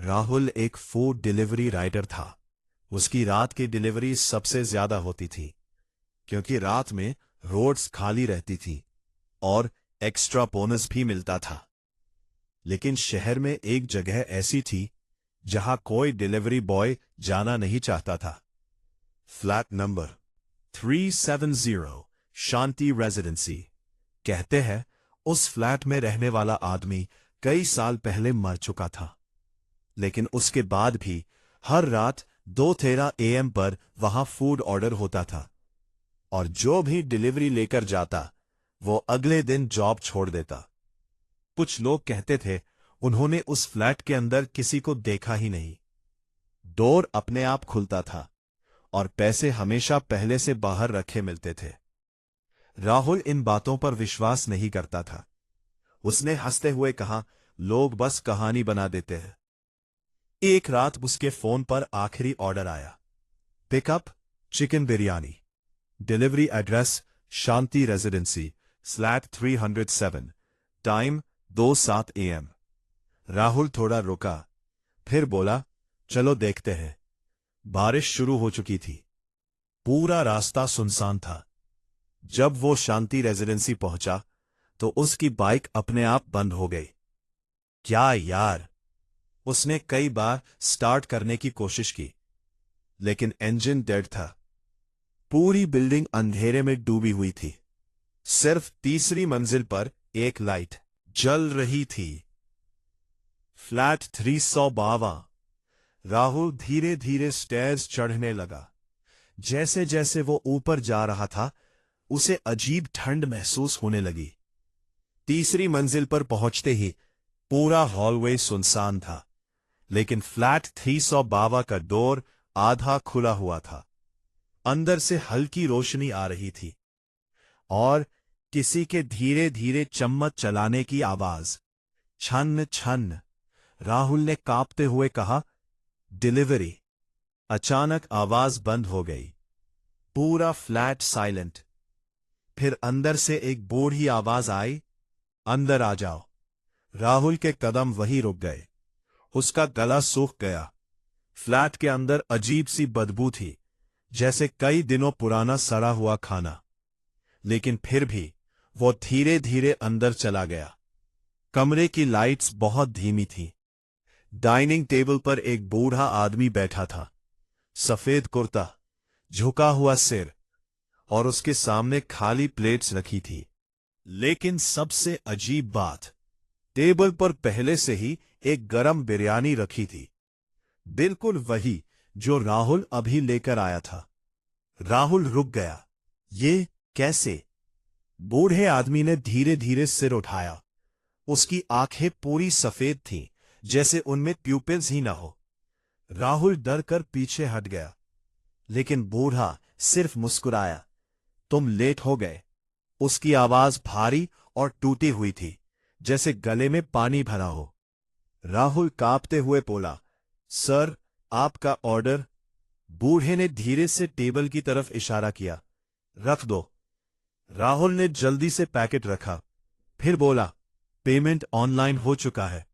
राहुल एक food delivery rider था। उसकी रात की डिलीवरी सबसे ज्यादा होती थी क्योंकि रात में रोड्स खाली रहती थी और एक्स्ट्रा बोनस भी मिलता था। लेकिन शहर में एक जगह ऐसी थी जहां कोई डिलीवरी बॉय जाना नहीं चाहता था। फ्लैट नंबर 370 शांति रेजिडेंसी। कहते हैं उस फ्लैट में रहने वाला आदमी कई साल पहले मर चुका था, लेकिन उसके बाद भी हर रात 2:13 AM पर वहां फूड ऑर्डर होता था और जो भी डिलीवरी लेकर जाता वो अगले दिन जॉब छोड़ देता। कुछ लोग कहते थे उन्होंने उस फ्लैट के अंदर किसी को देखा ही नहीं। डोर अपने आप खुलता था और पैसे हमेशा पहले से बाहर रखे मिलते थे। राहुल इन बातों पर विश्वास नहीं करता था। उसने हंसते हुए कहा, लोग बस कहानी बना देते हैं। एक रात उसके फोन पर आखिरी ऑर्डर आया। Pickup chicken biryani, delivery address Shanti residency, flat 307, time 2:07 AM। Rahul थोड़ा रुका, फिर बोला, चलो देखते हैं। बारिश शुरू हो चुकी थी। पूरा रास्ता सुनसान था। जब वो शांति रेजिडेंसी पहुंचा तो उसकी बाइक अपने आप बंद हो गई। क्या यार! उसने कई बार स्टार्ट करने की कोशिश की, लेकिन इंजन डेड था। पूरी बिल्डिंग अंधेरे में डूबी हुई थी। सिर्फ तीसरी मंजिल पर एक लाइट जल रही थी। फ्लैट 352। राहुल धीरे धीरे स्टेयर्स चढ़ने लगा। जैसे जैसे वो ऊपर जा रहा था उसे अजीब ठंड महसूस होने लगी। तीसरी मंजिल पर पहुंचते ही पूरा हॉलवे सुनसान था, लेकिन फ्लैट 352 का डोर आधा खुला हुआ था। अंदर से हल्की रोशनी आ रही थी और किसी के धीरे धीरे चम्मच चलाने की आवाज। छन्न छन्न। राहुल ने कांपते हुए कहा, डिलीवरी। अचानक आवाज बंद हो गई। पूरा फ्लैट साइलेंट। फिर अंदर से एक बूढ़ी आवाज आई, अंदर आ जाओ। राहुल के कदम वहीं रुक गए। उसका गला सूख गया। फ्लैट के अंदर अजीब सी बदबू थी, जैसे कई दिनों पुराना सड़ा हुआ खाना। लेकिन फिर भी वो धीरे धीरे अंदर चला गया। कमरे की लाइट्स बहुत धीमी थीं। डाइनिंग टेबल पर एक बूढ़ा आदमी बैठा था। सफेद कुर्ता, झुका हुआ सिर और उसके सामने खाली प्लेट्स रखी थी। लेकिन सबसे अजीब बात, टेबल पर पहले से ही एक गरम बिरयानी रखी थी, बिल्कुल वही जो राहुल अभी लेकर आया था। राहुल रुक गया। ये कैसे? बूढ़े आदमी ने धीरे धीरे सिर उठाया। उसकी आंखें पूरी सफेद थीं, जैसे उनमें प्यूपिल्स ही न हो। राहुल डर कर पीछे हट गया, लेकिन बूढ़ा सिर्फ मुस्कुराया। तुम लेट हो गए। उसकी आवाज भारी और टूटी हुई थी, जैसे गले में पानी भरा हो। राहुल कांपते हुए बोला, सर, आपका ऑर्डर। बूढ़े ने धीरे से टेबल की तरफ इशारा किया। रख दो। राहुल ने जल्दी से पैकेट रखा, फिर बोला, पेमेंट ऑनलाइन हो चुका है।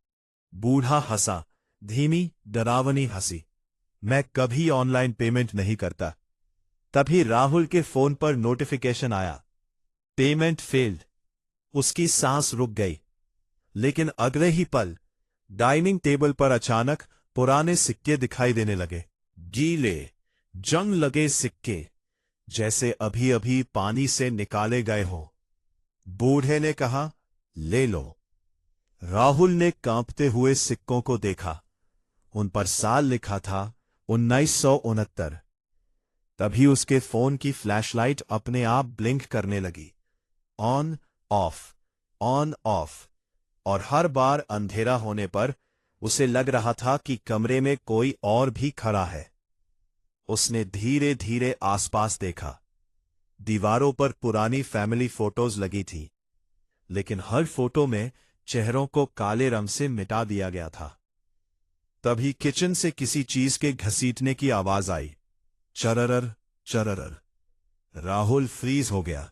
बूढ़ा हंसा, धीमी डरावनी हंसी। मैं कभी ऑनलाइन पेमेंट नहीं करता। तभी राहुल के फोन पर नोटिफिकेशन आया, पेमेंट फेल्ड। उसकी सांस रुक गई, लेकिन अगले ही पल डाइनिंग टेबल पर अचानक पुराने सिक्के दिखाई देने लगे। गीले, जंग लगे सिक्के, जैसे अभी अभी पानी से निकाले गए हों। बूढ़े ने कहा, ले लो। राहुल ने कांपते हुए सिक्कों को देखा। उन पर साल लिखा था 1969। तभी उसके फोन की फ्लैशलाइट अपने आप ब्लिंक करने लगी। On off, on off. और हर बार अंधेरा होने पर उसे लग रहा था कि कमरे में कोई और भी खड़ा है। उसने धीरे धीरे आसपास देखा। दीवारों पर पुरानी फैमिली फोटोज लगी थी, लेकिन हर फोटो में चेहरों को काले रंग से मिटा दिया गया था। तभी किचन से किसी चीज के घसीटने की आवाज आई। चररर चररर। राहुल फ्रीज हो गया।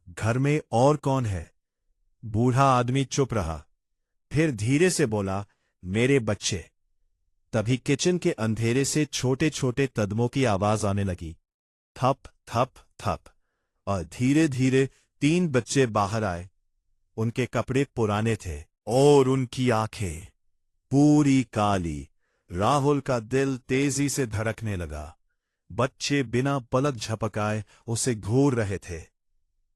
घर में और कौन है? बूढ़ा आदमी चुप रहा, फिर धीरे से बोला, मेरे बच्चे। तभी किचन के अंधेरे से छोटे छोटे कदमों की आवाज आने लगी। थप थप थप। और धीरे धीरे 3 बच्चे बाहर आए। उनके कपड़े पुराने थे और उनकी आंखें पूरी काली। राहुल का दिल तेजी से धड़कने लगा। बच्चे बिना पलक झपकाए उसे घूर रहे थे।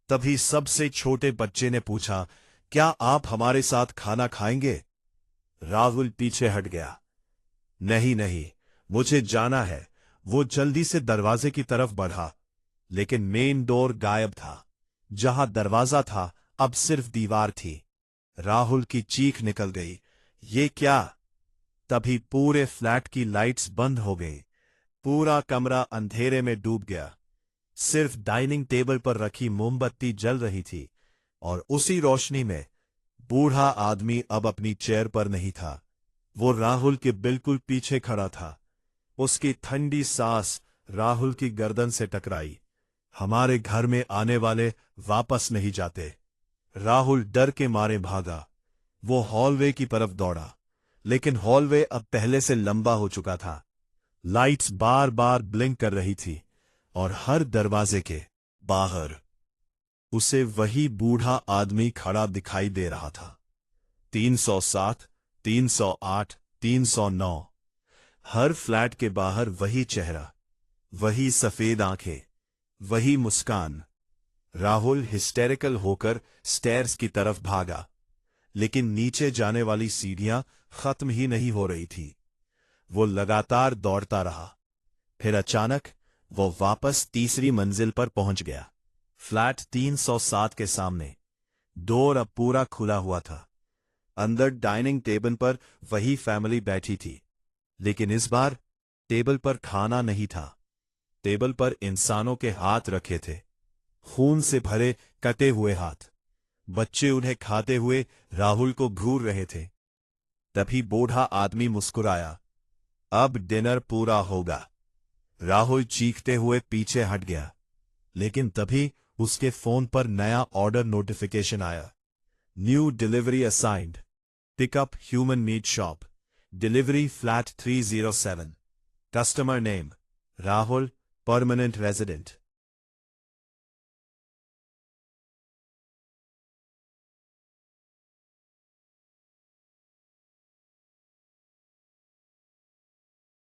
तभी सबसे छोटे बच्चे ने पूछा, क्या आप हमारे साथ खाना खाएंगे? राहुल पीछे हट गया। नहीं नहीं, मुझे जाना है। वो जल्दी से दरवाजे की तरफ बढ़ा, लेकिन मेन डोर गायब था। जहां दरवाजा था, अब सिर्फ दीवार थी। राहुल की चीख निकल गई, ये क्या? तभी पूरे फ्लैट की लाइट्स बंद हो गई। पूरा कमरा अंधेरे में डूब गया। सिर्फ डाइनिंग टेबल पर रखी मोमबत्ती जल रही थी, और उसी रोशनी में बूढ़ा आदमी अब अपनी चेयर पर नहीं था। वो राहुल के बिल्कुल पीछे खड़ा था। उसकी ठंडी सांस राहुल की गर्दन से टकराई। हमारे घर में आने वाले वापस नहीं जाते। राहुल डर के मारे भागा। वो हॉलवे की तरफ दौड़ा, लेकिन हॉलवे अब पहले से लंबा हो चुका था। लाइट्स बार बार ब्लिंक कर रही थी, और हर दरवाजे के बाहर उसे वही बूढ़ा आदमी खड़ा दिखाई दे रहा था। 307, 308, 309। हर फ्लैट के बाहर वही चेहरा, वही सफेद आंखें, वही मुस्कान। राहुल हिस्टेरिकल होकर स्टेयर्स की तरफ भागा, लेकिन नीचे जाने वाली सीढ़ियां खत्म ही नहीं हो रही थी। वो लगातार दौड़ता रहा। फिर अचानक वो वापस तीसरी मंजिल पर पहुंच गया। फ्लैट 307 के सामने डोर अब पूरा खुला हुआ था। अंदर डाइनिंग टेबल पर वही फैमिली बैठी थी, लेकिन इस बार टेबल पर खाना नहीं था। टेबल पर इंसानों के हाथ रखे थे, खून से भरे कटे हुए हाथ। बच्चे उन्हें खाते हुए राहुल को घूर रहे थे। तभी बूढ़ा आदमी मुस्कुराया, अब डिनर पूरा होगा। राहुल चीखते हुए पीछे हट गया, लेकिन तभी उसके फोन पर नया ऑर्डर नोटिफिकेशन आया। New delivery assigned, pickup human meat shop, delivery flat 307, customer name Rahul, permanent resident.